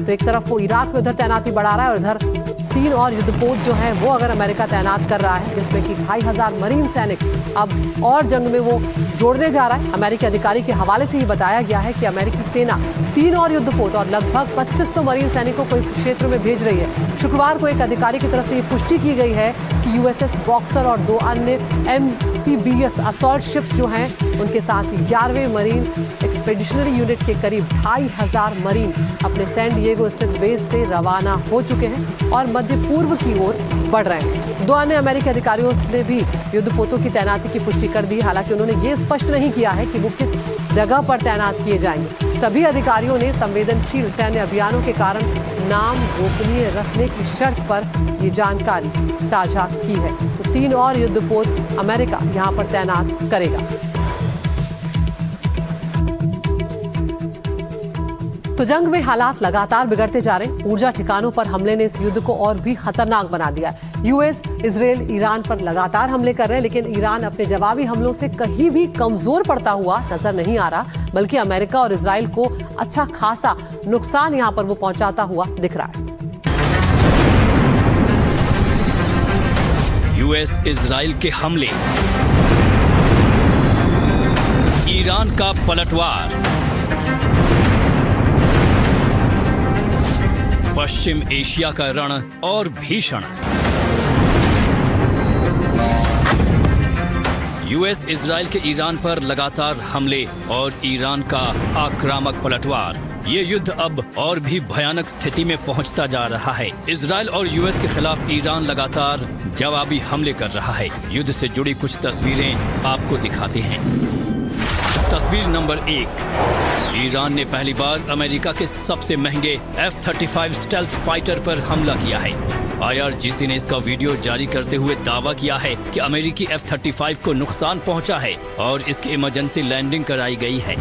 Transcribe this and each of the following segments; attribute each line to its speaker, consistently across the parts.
Speaker 1: तो एक तरफ वो इराक में उधर तैनाती बढ़ा रहा है और इधर 3 और युद्धपोत जो हैं वो अगर अमेरिका तैनात कर रहा है, जिसमें कि 2500 मरीन सैनिक अब और जंग में वो जोड़ने जा रहा है। अमेरिकी अधिकारी के हवाले से ही बताया गया है कि अमेरिकी सेना 3 और युद्धपोत और लगभग 2500 मरीन सैनिकों को इस क्षेत्र में भेज रही है। शुक्रवार को एक अधिकारी की तरफ से ये पुष्टि की गई है कि यूएसएस बॉक्सर और 2 अन्य एम्फीबियस असॉल्ट शिप्स जो हैं उनके साथ 11वें मरीन एक्सपेडिशनरी यूनिट के करीब 2500 मरीन अपने सैन डिएगो स्थित बेस से रवाना हो चुके हैं और मध्य पूर्व की ओर बढ़ रहे हैं। 2 अन्य अमेरिकी अधिकारियों ने भी युद्धपोतों की तैनाती की पुष्टि कर दी। हालांकि उन्होंने ये स्पष्ट नहीं किया है कि वो किस जगह पर तैनात किए जाएंगे। सभी अधिकारियों ने संवेदनशील सैन्य अभियानों के कारण नाम गोपनीय रखने की शर्त पर ये जानकारी साझा की है। तो 3 और युद्धपोत अमेरिका यहाँ पर तैनात करेगा। तो जंग में हालात लगातार बिगड़ते जा रहे हैं। ऊर्जा ठिकानों पर हमले ने इस युद्ध को और भी खतरनाक बना दिया है। यूएस, इजराइल, ईरान पर लगातार हमले कर रहे हैं, लेकिन ईरान अपने जवाबी हमलों से कहीं भी कमजोर पड़ता हुआ नजर नहीं आ रहा, बल्कि अमेरिका और इजराइल को अच्छा खासा नुकसान यहां पर वो पहुंचाता हुआ दिख रहा है।
Speaker 2: यूएस इजराइल के हमले, ईरान का पलटवार, पश्चिम एशिया का रण और भीषण। यूएस इजराइल के ईरान पर लगातार हमले और ईरान का आक्रामक पलटवार। ये युद्ध अब और भी भयानक स्थिति में पहुंचता जा रहा है। इजराइल और यूएस के खिलाफ ईरान लगातार जवाबी हमले कर रहा है। युद्ध से जुड़ी कुछ तस्वीरें आपको दिखाते हैं। तस्वीर नंबर 1। ईरान ने पहली बार अमेरिका के सबसे महंगे F-35 स्टेल्थ फाइटर पर हमला किया है। IRGC ने इसका वीडियो जारी करते हुए दावा किया है कि अमेरिकी F-35 को नुकसान पहुंचा है और इसकी इमरजेंसी लैंडिंग कराई गई है।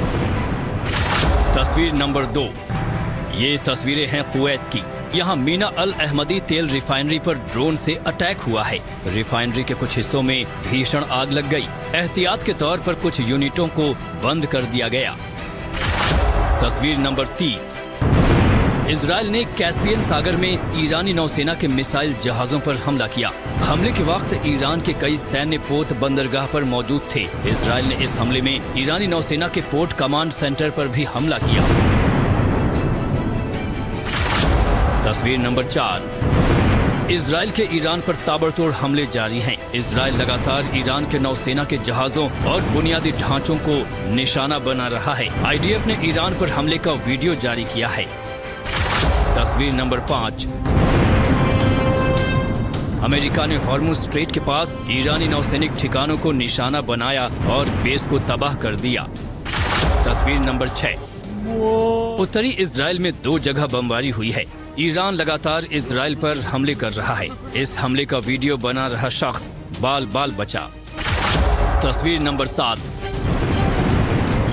Speaker 2: तस्वीर नंबर 2। ये तस्वीरें हैं कुवैत की। यहाँ मीना अल अहमदी तेल रिफाइनरी पर ड्रोन से अटैक हुआ है। रिफाइनरी के कुछ हिस्सों में भीषण आग लग गई। एहतियात के तौर पर कुछ यूनिटों को बंद कर दिया गया। तस्वीर नंबर 3। इजराइल ने कैस्पियन सागर में ईरानी नौसेना के मिसाइल जहाजों पर हमला किया। हमले के वक्त ईरान के कई सैन्य पोत बंदरगाह पर मौजूद थे। इजराइल ने इस हमले में ईरानी नौसेना के पोर्ट कमांड सेंटर पर भी हमला किया। तस्वीर नंबर 4। इजराइल के ईरान पर ताबड़तोड़ हमले जारी हैं। इजराइल लगातार ईरान के नौसेना के जहाजों और बुनियादी ढांचों को निशाना बना रहा है। IDF ने ईरान पर हमले का वीडियो जारी किया है। तस्वीर नंबर 5। अमेरिका ने हॉर्मुज स्ट्रेट के पास ईरानी नौसैनिक ठिकानों को निशाना बनाया और बेस को तबाह कर दिया। तस्वीर नंबर 6। उत्तरी इजराइल में 2 जगह बमबारी हुई है। ईरान लगातार इजराइल पर हमले कर रहा है। इस हमले का वीडियो बना रहा शख्स बाल बाल बचा। तस्वीर नंबर 7।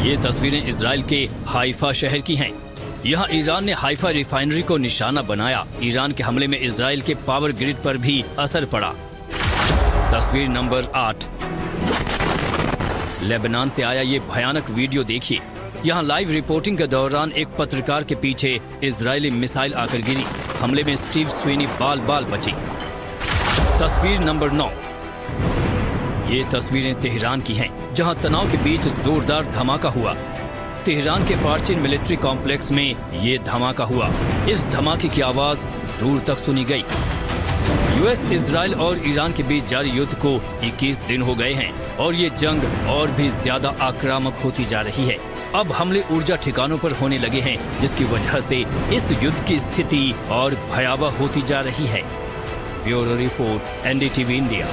Speaker 2: ये तस्वीरें इजराइल के हाइफा शहर की हैं। यहाँ ईरान ने हाइफा रिफाइनरी को निशाना बनाया। ईरान के हमले में इजराइल के पावर ग्रिड पर भी असर पड़ा। तस्वीर नंबर 8। लेबनान से आया ये भयानक वीडियो देखिए। यहाँ लाइव रिपोर्टिंग के दौरान एक पत्रकार के पीछे इजरायली मिसाइल आकर गिरी। हमले में स्टीव स्वीनी बाल बाल बची। तस्वीर नंबर 9। ये तस्वीरें तेहरान की हैं, जहाँ तनाव के बीच जोरदार धमाका हुआ। तेहरान के पार्चिन मिलिट्री कॉम्प्लेक्स में ये धमाका हुआ। इस धमाके की आवाज दूर तक सुनी गई। यूएस, इजराइल और ईरान के बीच जारी युद्ध को 21 दिन हो गए हैं और ये जंग और भी ज्यादा आक्रामक होती जा रही है। अब हमले ऊर्जा ठिकानों पर होने लगे हैं, जिसकी वजह से इस युद्ध की स्थिति और भयावह होती जा रही है। Bureau report, NDTV India.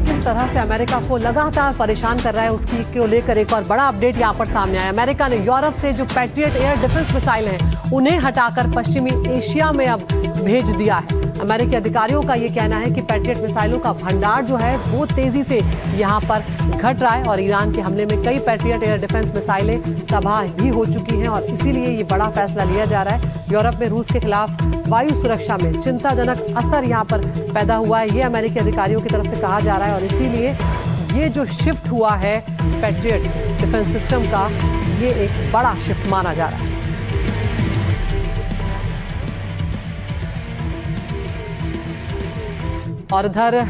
Speaker 1: किस तरह से अमेरिका को लगातार परेशान कर रहा है, उसकी को लेकर एक और बड़ा अपडेट यहाँ पर सामने आया। अमेरिका ने यूरोप से जो पैट्रियट एयर डिफेंस मिसाइल हैं, उन्हें हटाकर पश्चिमी एशिया में अब भेज दिया है। अमेरिकी अधिकारियों का ये कहना है कि पैट्रियट मिसाइलों का भंडार जो है वो तेजी से यहाँ पर घट रहा है और ईरान के हमले में कई पैट्रियट एयर डिफेंस मिसाइलें तबाह भी हो चुकी हैं और इसीलिए ये बड़ा फैसला लिया जा रहा है। यूरोप में रूस के खिलाफ वायु सुरक्षा में चिंताजनक असर यहाँ पर पैदा हुआ है, ये अमेरिकी अधिकारियों की तरफ से कहा जा रहा है और इसीलिए ये जो शिफ्ट हुआ है पैट्रियट डिफेंस सिस्टम का, ये एक बड़ा शिफ्ट माना जा रहा है। और इधर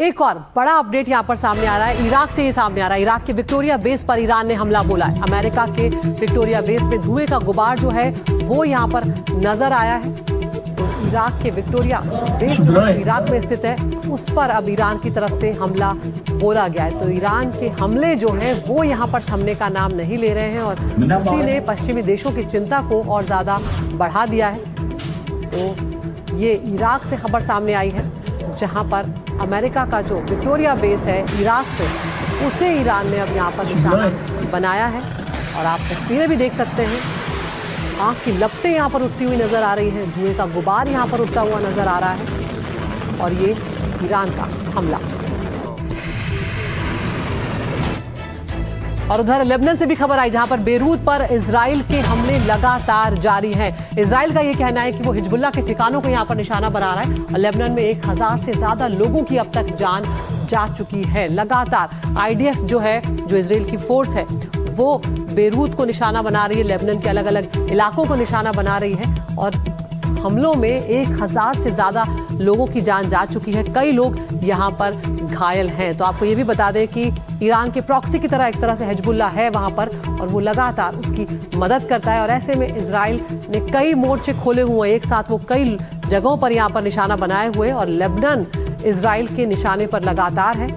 Speaker 1: एक और बड़ा अपडेट यहां पर सामने आ रहा है, इराक से ये सामने आ रहा है। इराक के विक्टोरिया बेस पर ईरान ने हमला बोला है। अमेरिका के विक्टोरिया बेस में धुएं का गुबार जो है वो यहां पर नजर आया है। तो इराक के विक्टोरिया बेस जो इराक में स्थित है, उस पर अब ईरान की तरफ से हमला बोला गया है। तो ईरान के हमले जो हैं वो यहां पर थमने का नाम नहीं ले रहे हैं और उसी ने पश्चिमी देशों की चिंता को और ज्यादा बढ़ा दिया है। तो ये इराक से खबर सामने आई है, जहां पर अमेरिका का जो विक्टोरिया बेस है इराक में, उसे ईरान ने अब यहाँ पर निशाना बनाया है। और आप तस्वीरें भी देख सकते हैं, आँख की लपटें यहाँ पर उठती हुई नजर आ रही हैं, धुएं का गुबार यहाँ पर उठता हुआ नजर आ रहा है। और ये ईरान का हमला। और उधर लेबनान से भी खबर आई, जहां पर बेरूत पर इजराइल के हमले लगातार जारी हैं। इजराइल का ये कहना है कि वो हिजबुल्लाह के ठिकानों को यहां पर निशाना बना रहा है। और लेबनान में 1000 से ज्यादा लोगों की अब तक जान जा चुकी है। लगातार आईडीएफ जो है, जो इजराइल की फोर्स है, वो बेरूत को निशाना बना रही है, लेबनान के अलग अलग इलाकों को निशाना बना रही है। और हमलों में 1000 से ज्यादा लोगों की जान जा चुकी है। कई लोग यहाँ पर घायल हैं। तो आपको ये भी बता दें कि ईरान के प्रॉक्सी की तरह एक तरह से हिजबुल्लाह है वहाँ पर, और वो लगातार उसकी मदद करता है। और ऐसे में इजराइल ने कई मोर्चे खोले हुए हैं एक साथ, वो कई जगहों पर यहाँ पर निशाना बनाए हुए। और लेबनान इजराइल के निशाने पर लगातार है।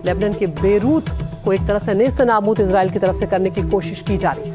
Speaker 1: लेबनान के बेरूत को एक तरह से नेस्तनाबूद इजराइल की तरफ से करने की कोशिश की जा रही है।